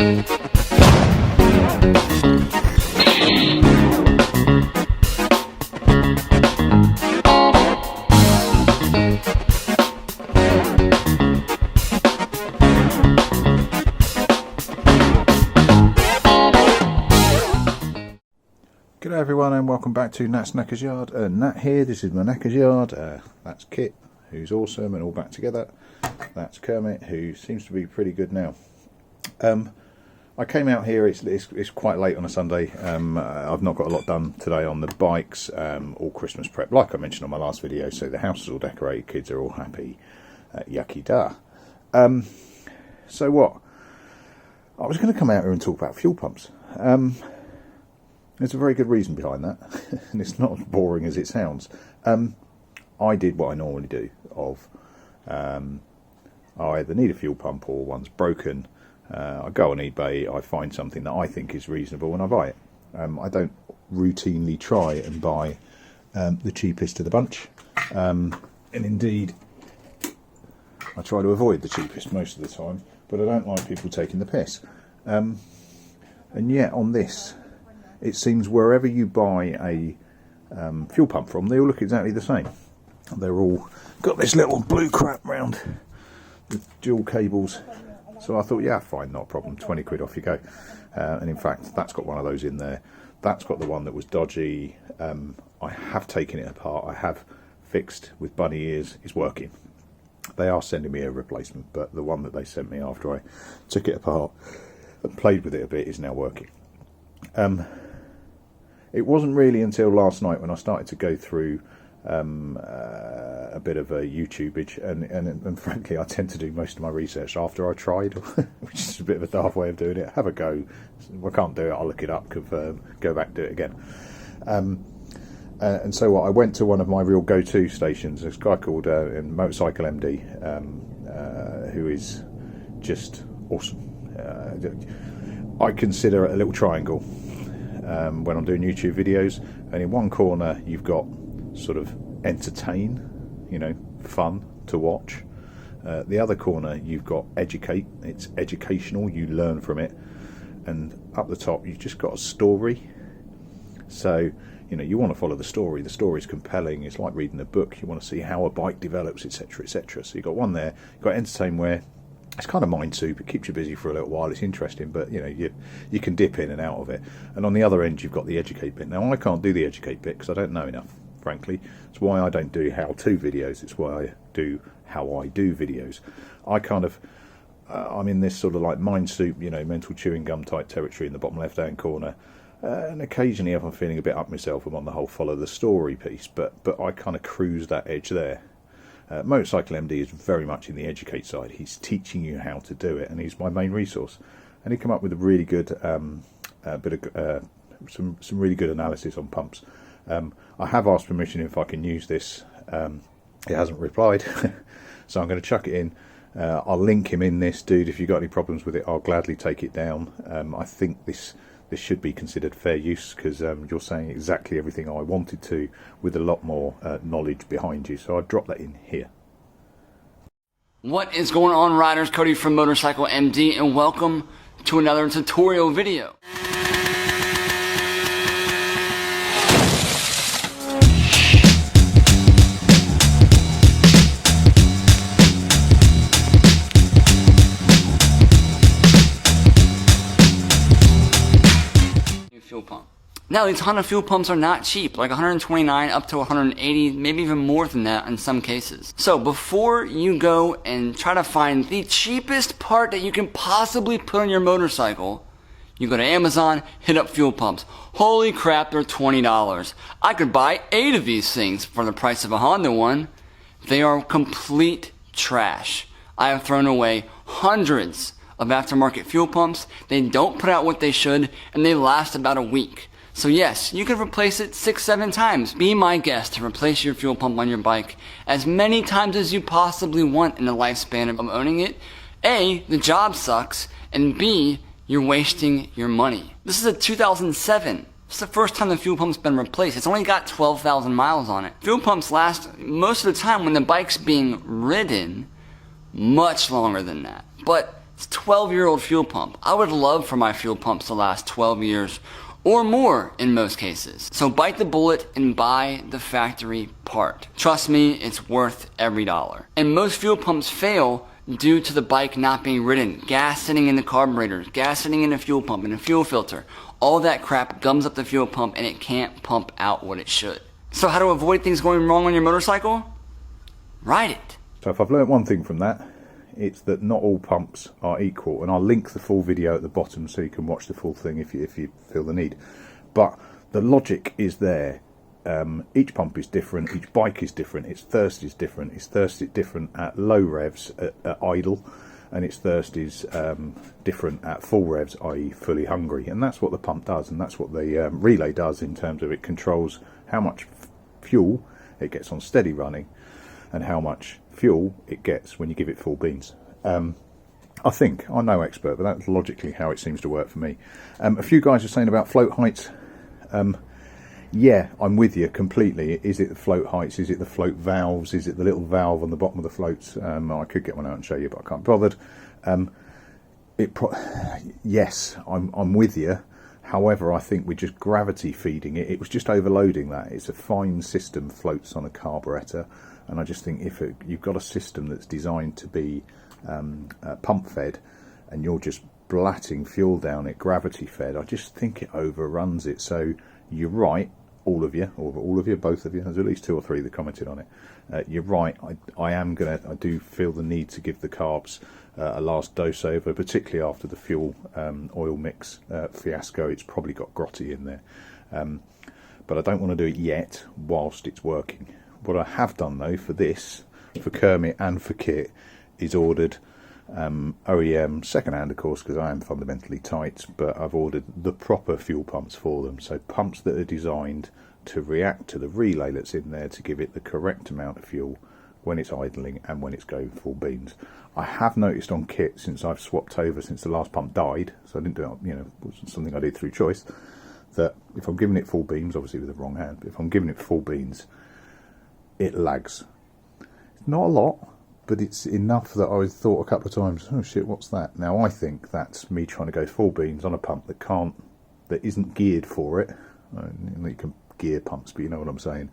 G'day everyone and welcome back to Nat's Knackers Yard. Nat here, this is my Knackers Yard. That's Kit, who's awesome and all back together. That's Kermit, who seems to be pretty good now. I came out here, it's quite late on a Sunday. I've not got a lot done today on the bikes, all Christmas prep, like I mentioned on my last video, so the house is all decorated, kids are all happy, yucky da. So what? I was going to come out here and talk about fuel pumps. There's a very good reason behind that, and it's not as boring as it sounds. I did what I normally do, I either need a fuel pump or one's broken. I go on eBay, I find something that I think is reasonable and I buy it. I don't routinely try and buy the cheapest of the bunch, and indeed I try to avoid the cheapest most of the time, but I don't like people taking the piss. And yet on this, it seems wherever you buy a fuel pump from, they all look exactly the same. They're all got this little blue crap round the dual cables. So I thought, yeah, fine, not a problem, 20 quid, off you go. And in fact, that's got one of those in there. That's got the one that was dodgy. I have taken it apart. I have fixed with bunny ears. It's working. They are sending me a replacement, but the one that they sent me after I took it apart and played with it a bit is now working. It wasn't really until last night when I started to go through a bit of a YouTubeage, and frankly I tend to do most of my research after I tried, which is a bit of a daft way of doing it. Have a go. If I can't do it, I'll look it up, confirm, go back, do it again. And so I went to one of my real go-to stations. There's a guy called Motorcycle MD, who is just awesome. I consider it a little triangle when I'm doing YouTube videos, and in one corner you've got sort of entertain, fun to watch. The other corner you've got educate, it's educational, you learn from it, and up the top you've just got a story. So you want to follow the story's compelling, it's like reading a book, you want to see how a bike develops, etc, etc. So you've got one there, you've got entertain, where it's kind of mind soup, it keeps you busy for a little while, it's interesting, but you can dip in and out of it. And on the other end you've got the educate bit. Now I can't do the educate bit because I don't know enough, frankly. It's why I don't do how-to videos, it's why I do how I do videos. I kind of I'm in this sort of like mind soup, mental chewing gum type territory in the bottom left hand corner, and occasionally if I'm feeling a bit up myself, I'm on the whole follow the story piece, but I kind of cruise that edge there. Motorcycle MD is very much in the educate side. He's teaching you how to do it, and he's my main resource. And he came up with a really good some really good analysis on pumps. I have asked permission if I can use this. He hasn't replied, so I'm going to chuck it in. I'll link him in this, dude. If you've got any problems with it, I'll gladly take it down. I think this should be considered fair use, because you're saying exactly everything I wanted to, with a lot more knowledge behind you. So I'll drop that in here. What is going on, riders? Cody from Motorcycle MD, and welcome to another tutorial video. Fuel pump. Now, these Honda fuel pumps are not cheap, like 129 up to 180, maybe even more than that in some cases. So before you go and try to find the cheapest part that you can possibly put on your motorcycle, you go to Amazon, hit up fuel pumps. Holy crap, they're $20. I could buy 8 of these things for the price of a Honda one. They are complete trash. I have thrown away hundreds of aftermarket fuel pumps. They don't put out what they should, and they last about a week. So yes, you could replace it 6-7 times. Be my guest to replace your fuel pump on your bike as many times as you possibly want in the lifespan of owning it. A, the job sucks, and B, you're wasting your money. This is a 2007. It's the first time the fuel pump's been replaced. It's only got 12,000 miles on it. Fuel pumps last most of the time when the bike's being ridden much longer than that. But It's a 12-year-old fuel pump. I would love for my fuel pumps to last 12 years or more in most cases. So bite the bullet and buy the factory part. Trust me, it's worth every dollar. And most fuel pumps fail due to the bike not being ridden, gas sitting in the carburetors, gas sitting in the fuel pump, in the fuel filter. All that crap gums up the fuel pump and it can't pump out what it should. So how to avoid things going wrong on your motorcycle? Ride it. So if I've learned one thing from that, it's that not all pumps are equal, and I'll link the full video at the bottom so you can watch the full thing if you feel the need. But the logic is there. Each pump is different, each bike is different, its thirst is different. Its thirst is different at low revs, at idle, and its thirst is different at full revs, i.e. fully hungry. And that's what the pump does, and that's what the relay does in terms of it controls how much fuel it gets on steady running and how much fuel it gets when you give it full beans. I think, I'm no expert, but that's logically how it seems to work for me. A few guys are saying about float heights. Yeah, I'm with you completely. Is it the float heights? Is it the float valves? Is it the little valve on the bottom of the floats? I could get one out and show you, but I can't be bothered. Yes, I'm with you. However, I think we're just gravity feeding it. It was just overloading that. It's a fine system, floats on a carburettor, and I just think if you've got a system that's designed to be pump fed, and you're just blatting fuel down it, gravity fed, I just think it overruns it. So you're right. All of you, or all of you, both of you, there's at least 2 or 3 that commented on it. You're right, I do feel the need to give the carbs a last dose over, particularly after the fuel oil mix fiasco. It's probably got grotty in there. But I don't want to do it yet whilst it's working. What I have done though for this, for Kermit and for Kit, is ordered OEM second-hand, of course, because I am fundamentally tight, but I've ordered the proper fuel pumps for them. So pumps that are designed to react to the relay that's in there to give it the correct amount of fuel when it's idling and when it's going full beans. I have noticed on Kit, since I've swapped over, since the last pump died, so I didn't do it, it wasn't something I did through choice, that if I'm giving it full beans, obviously with the wrong hand, but if I'm giving it full beans, it lags. It's not a lot, but it's enough that I thought a couple of times, oh shit, what's that? Now I think that's me trying to go full beans on a pump that isn't geared for it. You can gear pumps, but you know what I'm saying.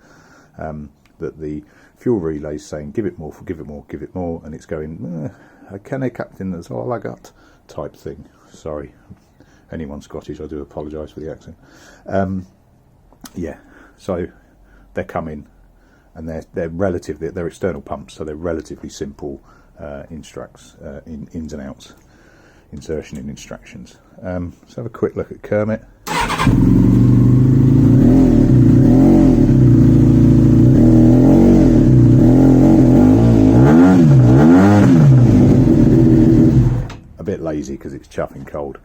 That the fuel relay is saying, give it more, give it more, give it more, and it's going, can I, Captain, that's all I got, type thing. Sorry, anyone Scottish, I do apologise for the accent. Yeah, so they're coming. And they're relatively, they're external pumps, so they're relatively simple ins and outs, insertion and instructions. Let's have a quick look at Kermit. A bit lazy because it's chuffing cold.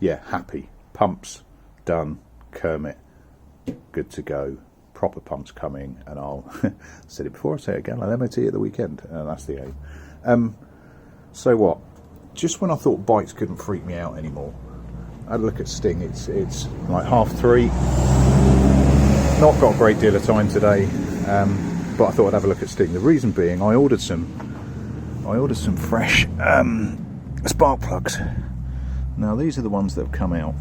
Yeah, happy. Pumps done. Kermit good to go. Proper pumps coming, and I'll said it before, I say it again, I'll MOT at the weekend, and that's the aim. So what, just when I thought bikes couldn't freak me out anymore, I had a look at Sting. It's like 3:30, not got a great deal of time today, but I thought I'd have a look at Sting. The reason being, I ordered some fresh spark plugs. Now these are the ones that have come out,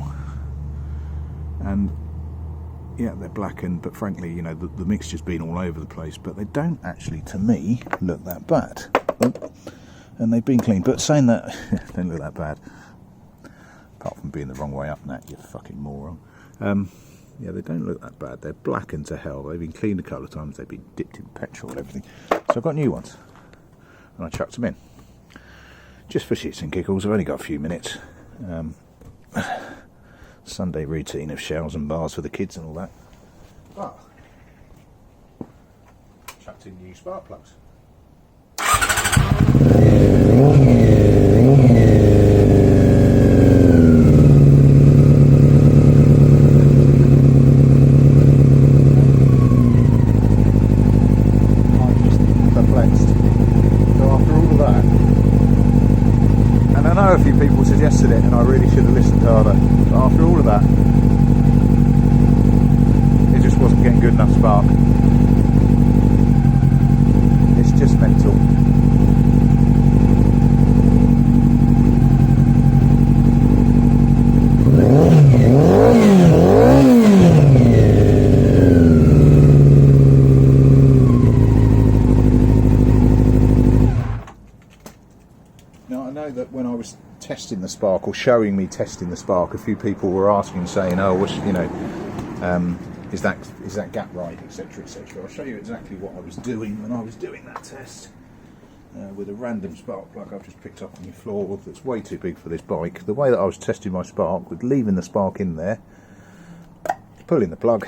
and yeah, they're blackened, but frankly, the mixture's been all over the place, but they don't actually, to me, look that bad. And they've been cleaned, but saying that, they don't look that bad. Apart from being the wrong way up and that, you fucking moron. Yeah, they don't look that bad. They're blackened to hell. They've been cleaned a couple of times. They've been dipped in petrol and everything. So I've got new ones, and I chucked them in. Just for shits and giggles. I've only got a few minutes. Sunday routine of showers and bars for the kids and all that. But chucked in new spark plugs. I'm just perplexed. So after all of that, and I know a few people suggested it, and I really should have listened harder. But after all of that, it just wasn't getting good enough spark. It's just mental. Now I know that when I was testing the Spark, or showing me testing the Spark, a few people were asking, saying, "Oh, what's, is that gap right, etc., etc." I'll show you exactly what I was doing when I was doing that test with a random spark plug I've just picked up on the floor that's way too big for this bike. The way that I was testing my Spark was leaving the Spark in there, pulling the plug,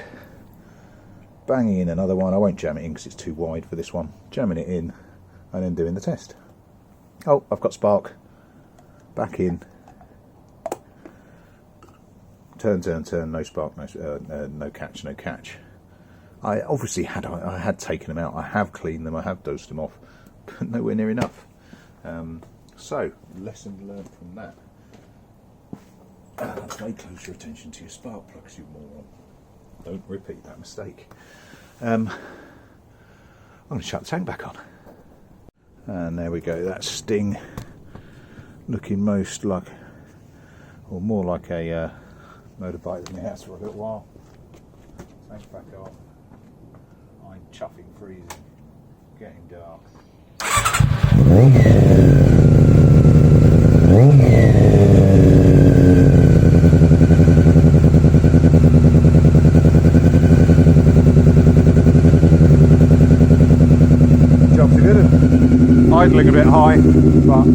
banging in another one. I won't jam it in because it's too wide for this one. Jamming it in and then doing the test. Oh, I've got Spark. Back in. Turn, no Spark, no catch. I obviously had taken them out. I have cleaned them. I have dosed them off, but nowhere near enough. So, lesson learned from that. Pay closer attention to your spark plugs, you moron. Don't repeat that mistake. I'm going to shut the tank back on. And there we go. That's Sting, looking most like, or more like a motorbike than it has for a little while. Tank back on. I'm chuffing, freezing, getting dark. Jobs are good. Idling a bit high, but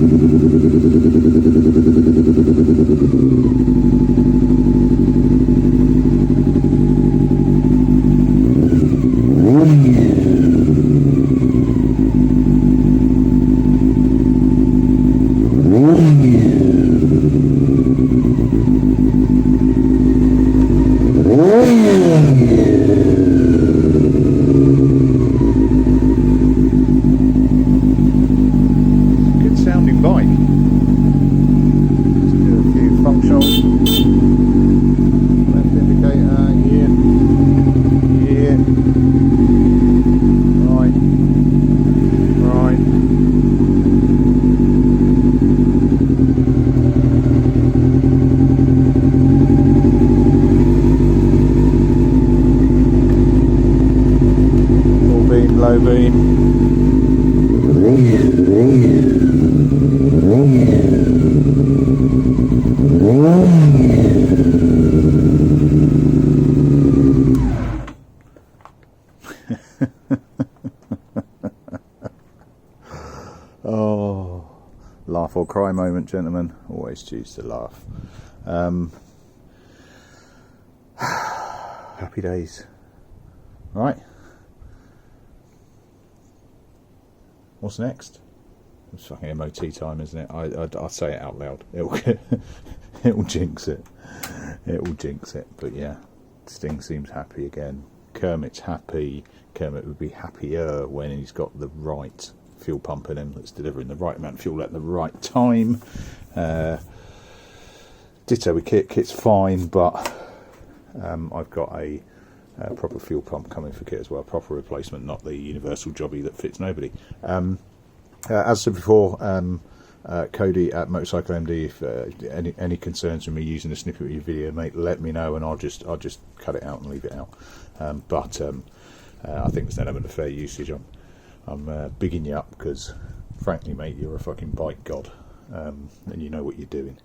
good sounding bike. Let's do a few functional. Left indicator, here. Right. Full beam, low beam. Oh, laugh or cry moment, gentlemen. Always choose to laugh. Happy days. Right. What's next? It's fucking MOT time, isn't it? I'll say it out loud. It'll jinx it. It will jinx it. But yeah, Sting seems happy again. Kermit's happy. Kermit would be happier when he's got the right fuel pump in him that's delivering the right amount of fuel at the right time. Ditto with Kit. Kit's fine, but I've got a proper fuel pump coming for Kit as well. Proper replacement, not the universal jobby that fits nobody. As said before, Cody at Motorcycle MD, if any concerns with me using a snippet of your video, mate, let me know and I'll just cut it out and leave it out. But I think there's an element of fair usage. I'm bigging you up because, frankly, mate, you're a fucking bike god, and you know what you're doing.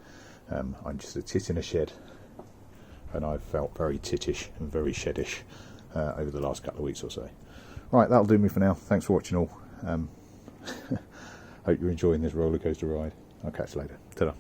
I'm just a tit in a shed, and I've felt very tittish and very sheddish over the last couple of weeks or so. Right, that'll do me for now. Thanks for watching all. Hope you're enjoying this roller coaster ride. I'll catch you later. Ta-da.